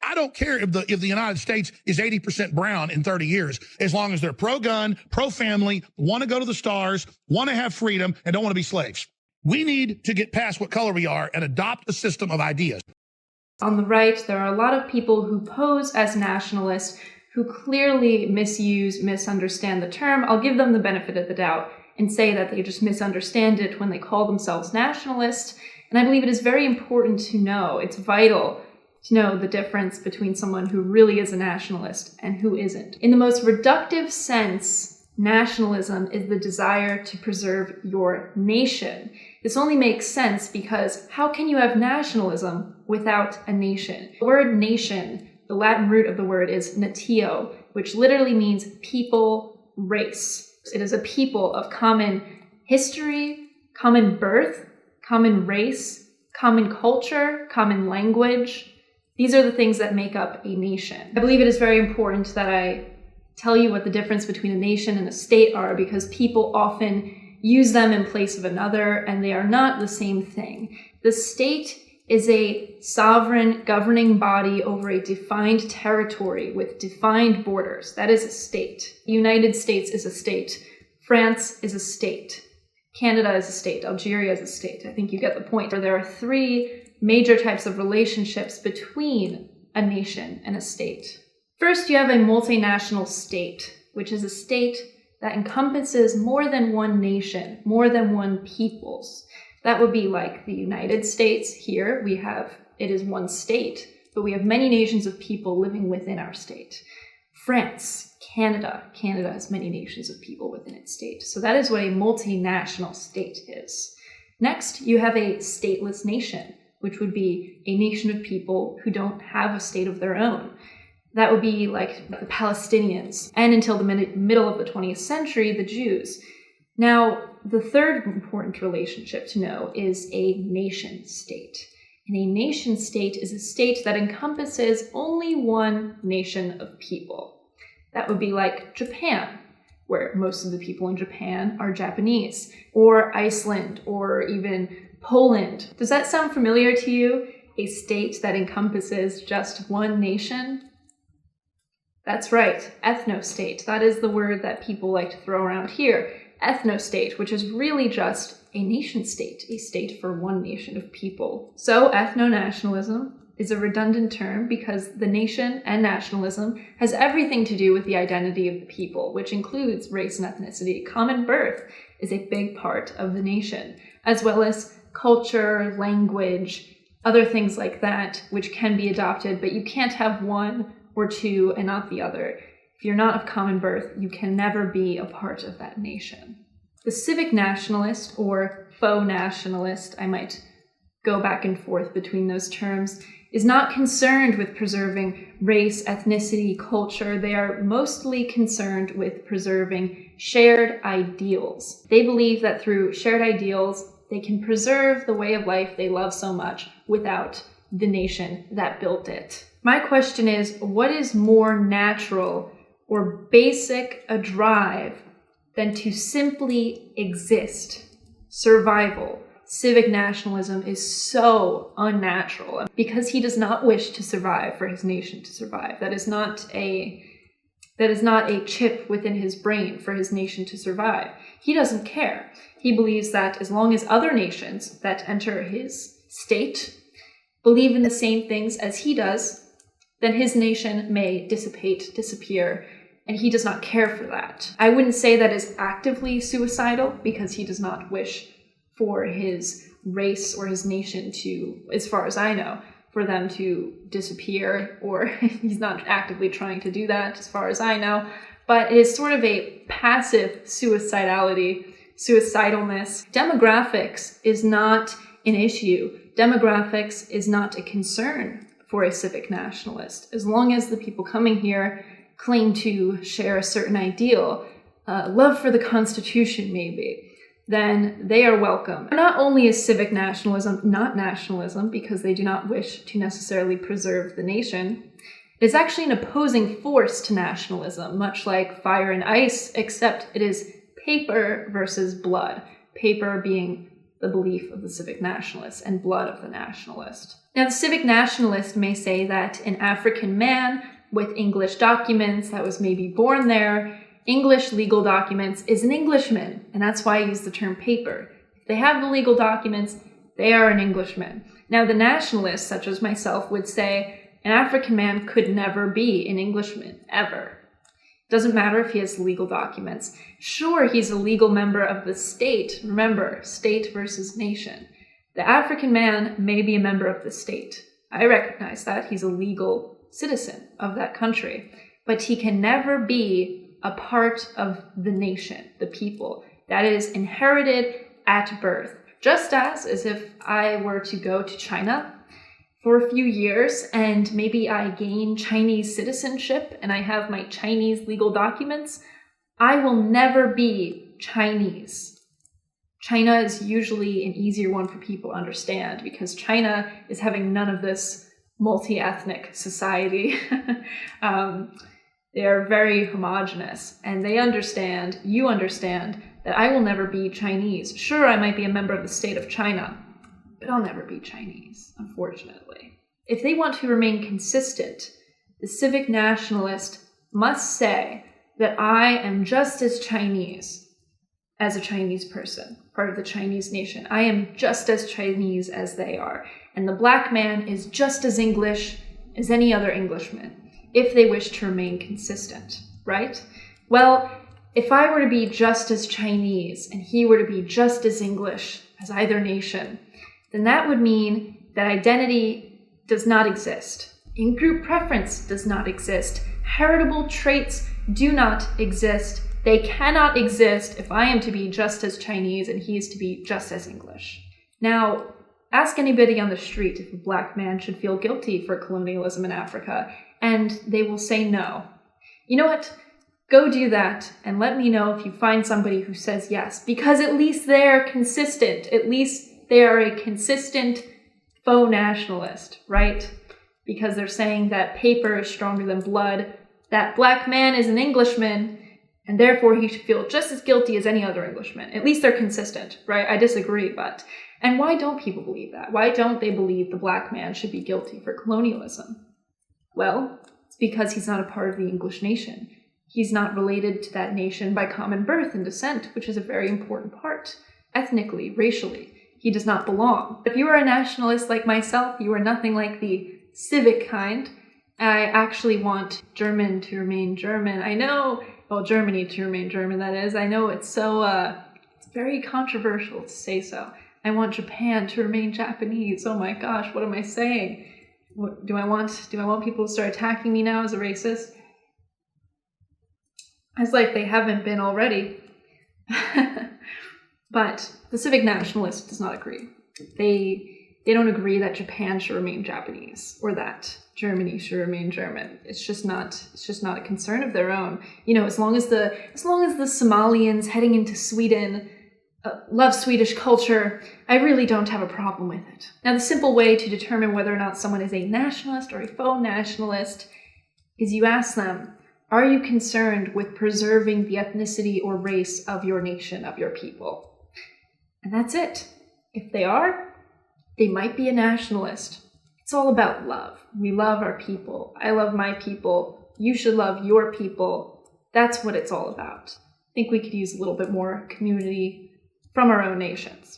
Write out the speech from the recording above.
I don't care if the United States is 80% brown in 30 years, as long as they're pro-gun, pro-family, want to go to the stars, want to have freedom, and don't want to be slaves. We need to get past what color we are and adopt a system of ideas. On the right, there are a lot of people who pose as nationalists who clearly misunderstand the term. I'll give them the benefit of the doubt and say that they just misunderstand it when they call themselves nationalists. And I believe it is very important to know, it's vital to know the difference between someone who really is a nationalist and who isn't. In the most reductive sense, nationalism is the desire to preserve your nation. This only makes sense because how can you have nationalism without a nation? The word nation, the Latin root of the word is natio, which literally means people, race. It is a people of common history, common birth, common race, common culture, common language. These are the things that make up a nation. I believe it is very important that I tell you what the difference between a nation and a state are, because people often use them in place of another, and they are not the same thing. The state is a sovereign governing body over a defined territory with defined borders. That is a state. The United States is a state. France is a state. Canada is a state. Algeria is a state. I think you get the point. There are three major types of relationships between a nation and a state. First, you have a multinational state, which is a state that encompasses more than one nation, more than one peoples. That would be like the United States. Here it is one state, but we have many nations of people living within our state. France, Canada has many nations of people within its state. So that is what a multinational state is. Next, you have a stateless nation, which would be a nation of people who don't have a state of their own. That would be like the Palestinians, and until the middle of the 20th century, the Jews. Now, the third important relationship to know is a nation state. And a nation state is a state that encompasses only one nation of people. That would be like Japan, where most of the people in Japan are Japanese, or Iceland, or even Poland. Does that sound familiar to you? A state that encompasses just one nation? That's right, ethnostate. That is the word that people like to throw around here. Ethnostate, which is really just a nation state, a state for one nation of people. So ethno-nationalism is a redundant term because the nation and nationalism has everything to do with the identity of the people, which includes race and ethnicity. Common birth is a big part of the nation, as well as culture, language, other things like that, which can be adopted, but you can't have one or two and not the other. If you're not of common birth, you can never be a part of that nation. The civic nationalist, or faux nationalist, I might go back and forth between those terms, is not concerned with preserving race, ethnicity, culture. They are mostly concerned with preserving shared ideals. They believe that through shared ideals, they can preserve the way of life they love so much without the nation that built it. My question is, what is more natural or basic a drive than to simply exist? Survival. Civic nationalism is so unnatural because he does not wish to survive for his nation to survive. That is not a chip within his brain for his nation to survive. He doesn't care. He believes that as long as other nations that enter his state believe in the same things as he does, then his nation may dissipate, disappear, and he does not care for that. I wouldn't say that is actively suicidal because he does not wish for his race or his nation to, as far as I know, for them to disappear, or he's not actively trying to do that as far as I know, but it is sort of a passive suicidalness. Demographics is not an issue. Demographics is not a concern for a civic nationalist. As long as the people coming here claim to share a certain ideal, love for the Constitution maybe, then they are welcome. Not only is civic nationalism not nationalism because they do not wish to necessarily preserve the nation, it is actually an opposing force to nationalism, much like fire and ice, except it is paper versus blood. Paper being the belief of the civic nationalist and blood of the nationalist. Now, the civic nationalist may say that an African man with English documents that was maybe born there, English legal documents, is an Englishman, and that's why I use the term paper. If they have the legal documents, they are an Englishman. Now, the nationalists, such as myself, would say an African man could never be an Englishman, ever. Doesn't matter if he has legal documents. Sure, he's a legal member of the state. Remember, state versus nation. The African man may be a member of the state. I recognize that. He's a legal citizen of that country. But he can never be a part of the nation, the people. That is inherited at birth. Just as if I were to go to China for a few years and maybe I gain Chinese citizenship and I have my Chinese legal documents, I will never be Chinese. China is usually an easier one for people to understand because China is having none of this multi-ethnic society. They are very homogenous and they understand, you understand, that I will never be Chinese. Sure, I might be a member of the state of China, but I'll never be Chinese, unfortunately. If they want to remain consistent, the civic nationalist must say that I am just as Chinese as a Chinese person, part of the Chinese nation. I am just as Chinese as they are. And the black man is just as English as any other Englishman, if they wish to remain consistent, right? Well, if I were to be just as Chinese and he were to be just as English as either nation, then that would mean that identity does not exist. In-group preference does not exist. Heritable traits do not exist. They cannot exist if I am to be just as Chinese and he is to be just as English. Now, ask anybody on the street if a black man should feel guilty for colonialism in Africa, and they will say no. You know what? Go do that and let me know if you find somebody who says yes, because at least they're consistent. At least they are a consistent faux nationalist, right? Because they're saying that paper is stronger than blood, that black man is an Englishman, and therefore he should feel just as guilty as any other Englishman. At least they're consistent, right? I disagree, but... And why don't people believe that? Why don't they believe the black man should be guilty for colonialism? Well, it's because he's not a part of the English nation. He's not related to that nation by common birth and descent, which is a very important part. Ethnically, racially, he does not belong. If you are a nationalist like myself, you are nothing like the civic kind. I actually want German to remain German. I know, well, Germany to remain German, that is. I know it's so, it's very controversial to say so. I want Japan to remain Japanese. Oh my gosh, what am I saying? What, do I want people to start attacking me now as a racist? It's like they haven't been already. But the civic nationalist does not agree. They don't agree that Japan should remain Japanese or that Germany should remain German. It's just not a concern of their own. You know, as long as the Somalians heading into Sweden love Swedish culture, I really don't have a problem with it. Now, the simple way to determine whether or not someone is a nationalist or a faux nationalist is you ask them, are you concerned with preserving the ethnicity or race of your nation, of your people? And that's it. If they are, they might be a nationalist. It's all about love. We love our people. I love my people. You should love your people. That's what it's all about. I think we could use a little bit more community from our own nations.